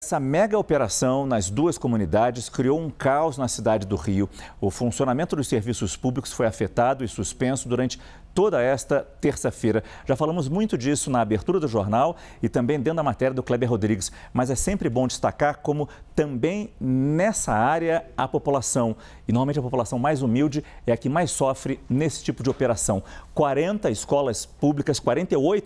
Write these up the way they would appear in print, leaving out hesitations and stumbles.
Essa mega operação nas duas comunidades criou um caos na cidade do Rio. O funcionamento dos serviços públicos foi afetado e suspenso durante toda esta terça-feira. Já falamos muito disso na abertura do jornal e também dentro da matéria do Kleber Rodrigues. Mas é sempre bom destacar como também nessa área a população, e normalmente a população mais humilde, é a que mais sofre nesse tipo de operação. 48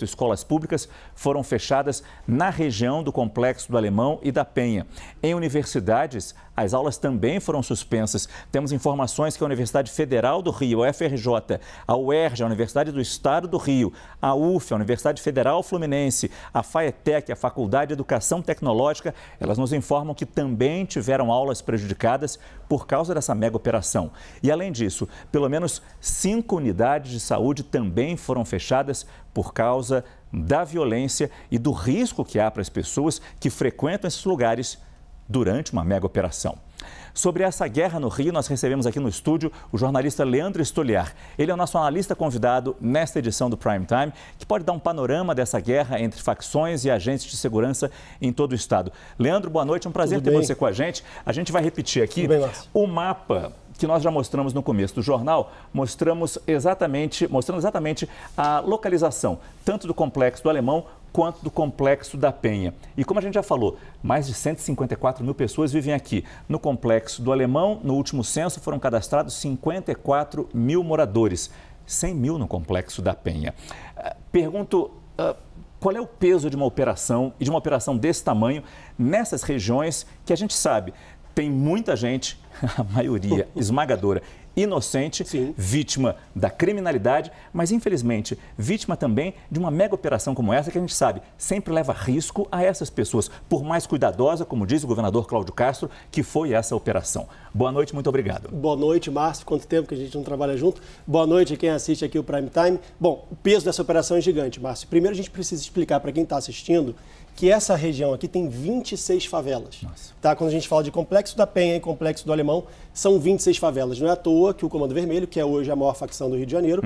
escolas públicas foram fechadas na região do Complexo do Alemão e da Penha. Em universidades, as aulas também foram suspensas. Temos informações que a Universidade Federal do Rio, a UFRJ, a UERJ, a Universidade do Estado do Rio, a UF, a Universidade Federal Fluminense, a FAETEC, a Faculdade de Educação Tecnológica, elas nos informam que também tiveram aulas prejudicadas por causa dessa mega operação. E além disso, pelo menos 5 unidades de saúde também foram fechadas por causa da violência e do risco que há para as pessoas que frequentam esses lugares durante uma mega operação. Sobre essa guerra no Rio, nós recebemos aqui no estúdio o jornalista Leandro Stoliar. Ele é o nosso analista convidado nesta edição do Prime Time, que pode dar um panorama dessa guerra entre facções e agentes de segurança em todo o estado. Leandro, boa noite, é um prazer ter você com a gente. A gente vai repetir aqui o mapa que nós já mostramos no começo do jornal, mostrando exatamente a localização, tanto do Complexo do Alemão quanto do Complexo da Penha. E como a gente já falou, mais de 154 mil pessoas vivem aqui. No Complexo do Alemão, no último censo, foram cadastrados 54 mil moradores, 100 mil no Complexo da Penha. Pergunto, qual é o peso de uma operação e de uma operação desse tamanho nessas regiões que a gente sabe tem muita gente, a maioria esmagadora, inocente, sim, vítima da criminalidade, mas infelizmente vítima também de uma mega operação como essa que a gente sabe sempre leva risco a essas pessoas, por mais cuidadosa, como diz o governador Cláudio Castro, que foi essa operação. Boa noite, muito obrigado. Boa noite, Márcio. Quanto tempo que a gente não trabalha junto. Boa noite a quem assiste aqui o Prime Time. Bom, o peso dessa operação é gigante, Márcio. Primeiro a gente precisa explicar para quem está assistindo que essa região aqui tem 26 favelas. Tá? Quando a gente fala de Complexo da Penha e Complexo do Alemão, são 26 favelas. Não é à toa que o Comando Vermelho, que é hoje a maior facção do Rio de Janeiro,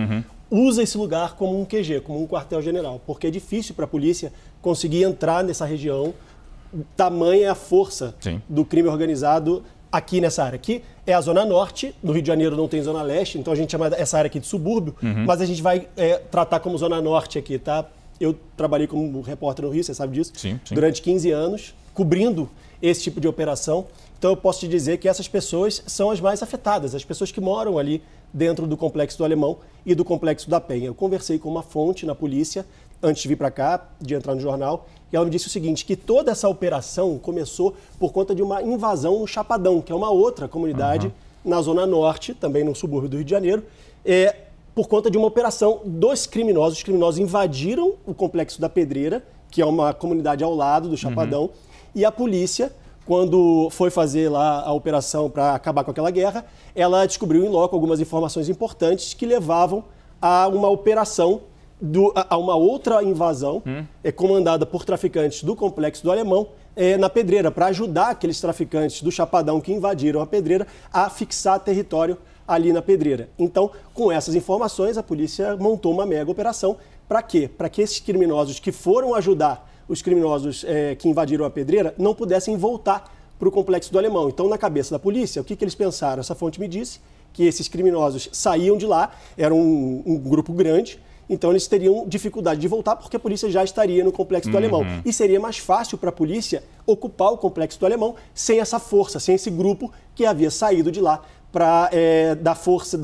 usa esse lugar como um QG, como um quartel-general, porque é difícil para a polícia conseguir entrar nessa região, tamanha a força, sim, do crime organizado aqui nessa área. Aqui é a Zona Norte, no Rio de Janeiro não tem Zona Leste, então a gente chama essa área aqui de subúrbio, mas a gente vai tratar como Zona Norte aqui, tá? Eu trabalhei como repórter no Rio, você sabe disso, sim, sim, durante 15 anos, cobrindo esse tipo de operação. Então eu posso te dizer que essas pessoas são as mais afetadas, as pessoas que moram ali dentro do Complexo do Alemão e do Complexo da Penha. Eu conversei com uma fonte na polícia, antes de vir para cá, de entrar no jornal, e ela me disse o seguinte, que toda essa operação começou por conta de uma invasão no Chapadão, que é uma outra comunidade na Zona Norte, também no subúrbio do Rio de Janeiro, por conta de uma operação dos criminosos. Os criminosos invadiram o Complexo da Pedreira, que é uma comunidade ao lado do Chapadão, e a polícia, quando foi fazer lá a operação para acabar com aquela guerra, ela descobriu em loco algumas informações importantes que levavam a uma operação, a uma outra invasão comandada por traficantes do Complexo do Alemão na Pedreira, para ajudar aqueles traficantes do Chapadão que invadiram a Pedreira a fixar território ali na Pedreira. Então, com essas informações, a polícia montou uma mega operação. Para quê? Para que esses criminosos que foram ajudar os criminosos que invadiram a Pedreira não pudessem voltar para o Complexo do Alemão. Então, na cabeça da polícia, o que eles pensaram? Essa fonte me disse que esses criminosos saíam de lá, era um grupo grande, então eles teriam dificuldade de voltar porque a polícia já estaria no Complexo do Alemão. E seria mais fácil para a polícia ocupar o Complexo do Alemão sem essa força, sem esse grupo que havia saído de lá para dar força,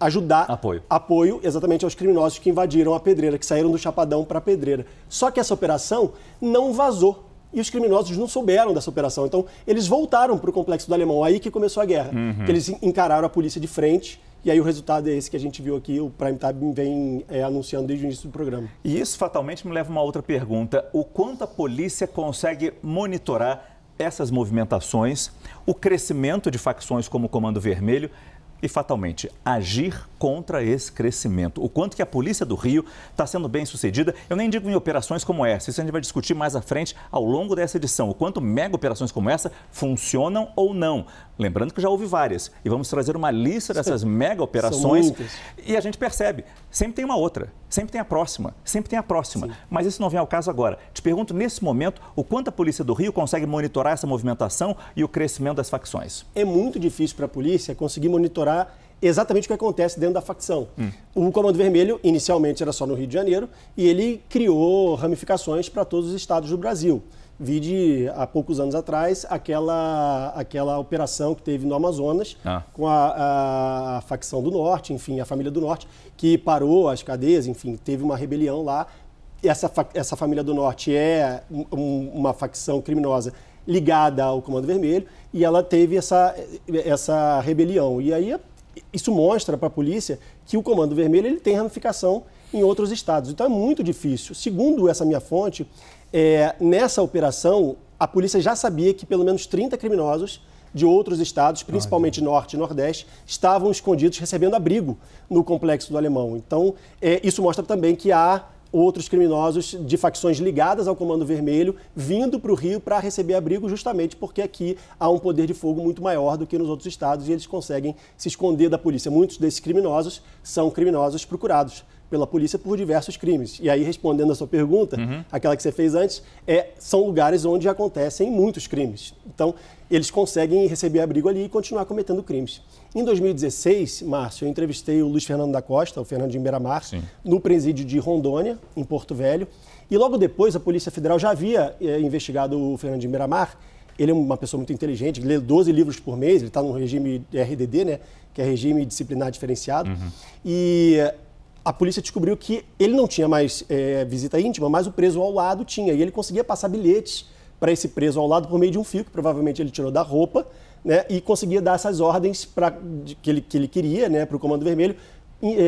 ajudar, apoio exatamente aos criminosos que invadiram a Pedreira, que saíram do Chapadão para a Pedreira. Só que essa operação não vazou e os criminosos não souberam dessa operação. Então, eles voltaram para o Complexo do Alemão, aí que começou a guerra. Eles encararam a polícia de frente e aí o resultado é esse que a gente viu aqui, o Prime Time vem anunciando desde o início do programa. E isso fatalmente me leva a uma outra pergunta. O quanto a polícia consegue monitorar essas movimentações, o crescimento de facções como o Comando Vermelho, e, fatalmente, agir contra esse crescimento. O quanto que a Polícia do Rio está sendo bem sucedida. Eu nem digo em operações como essa, isso a gente vai discutir mais à frente ao longo dessa edição. O quanto mega operações como essa funcionam ou não. Lembrando que já houve várias. E vamos trazer uma lista dessas mega operações. E a gente percebe, sempre tem uma outra, sempre tem a próxima, sempre tem a próxima. Sim. Mas isso não vem ao caso agora. Te pergunto, nesse momento, o quanto a Polícia do Rio consegue monitorar essa movimentação e o crescimento das facções? É muito difícil para a polícia conseguir monitorar exatamente o que acontece dentro da facção. O Comando Vermelho, inicialmente, era só no Rio de Janeiro e ele criou ramificações para todos os estados do Brasil. Vide, há poucos anos atrás, aquela operação que teve no Amazonas com a facção do Norte, enfim, a família do Norte, que parou as cadeias, enfim, teve uma rebelião lá. Essa família do Norte é uma facção criminosa ligada ao Comando Vermelho e ela teve essa rebelião. E aí isso mostra para a polícia que o Comando Vermelho ele tem ramificação em outros estados. Então é muito difícil. Segundo essa minha fonte, nessa operação, a polícia já sabia que pelo menos 30 criminosos de outros estados, principalmente Norte e Nordeste, estavam escondidos recebendo abrigo no Complexo do Alemão. Então, isso mostra também que há outros criminosos de facções ligadas ao Comando Vermelho vindo para o Rio para receber abrigo justamente porque aqui há um poder de fogo muito maior do que nos outros estados e eles conseguem se esconder da polícia. Muitos desses criminosos são criminosos procurados pela polícia por diversos crimes. E aí, respondendo a sua pergunta, aquela que você fez antes, são lugares onde acontecem muitos crimes. Então, eles conseguem receber abrigo ali e continuar cometendo crimes. Em 2016, Márcio, eu entrevistei o Luiz Fernando da Costa, o Fernandinho Beiramar, no presídio de Rondônia, em Porto Velho. E logo depois, a Polícia Federal já havia investigado o Fernandinho Beiramar. Ele é uma pessoa muito inteligente, lê 12 livros por mês, ele está no regime RDD, né, que é Regime Disciplinar Diferenciado. E a polícia descobriu que ele não tinha mais visita íntima, mas o preso ao lado tinha. E ele conseguia passar bilhetes para esse preso ao lado por meio de um fio, que provavelmente ele tirou da roupa, né, e conseguia dar essas ordens que ele queria, né, para o Comando Vermelho,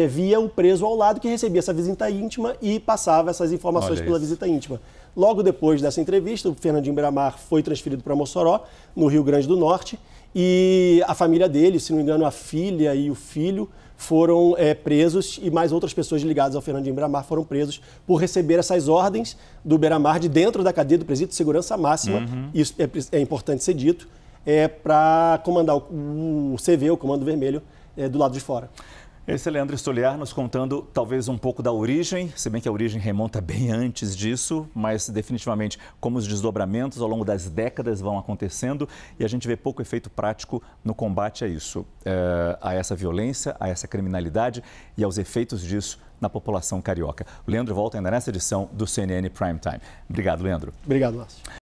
via o preso ao lado que recebia essa visita íntima e passava essas informações pela visita íntima. Logo depois dessa entrevista, o Fernandinho Beiramar foi transferido para Mossoró, no Rio Grande do Norte, e a família dele, se não me engano, a filha e o filho, foram presos e mais outras pessoas ligadas ao Fernandinho Beiramar foram presos por receber essas ordens do Beiramar de dentro da cadeia do presídio de segurança máxima. Isso é importante ser dito, para comandar o CV, o Comando Vermelho, do lado de fora. Esse é Leandro Stoliar nos contando talvez um pouco da origem, se bem que a origem remonta bem antes disso, mas definitivamente como os desdobramentos ao longo das décadas vão acontecendo e a gente vê pouco efeito prático no combate a isso, a essa violência, a essa criminalidade e aos efeitos disso na população carioca. O Leandro volta ainda nessa edição do CNN Prime Time. Obrigado, Leandro. Obrigado, Márcio.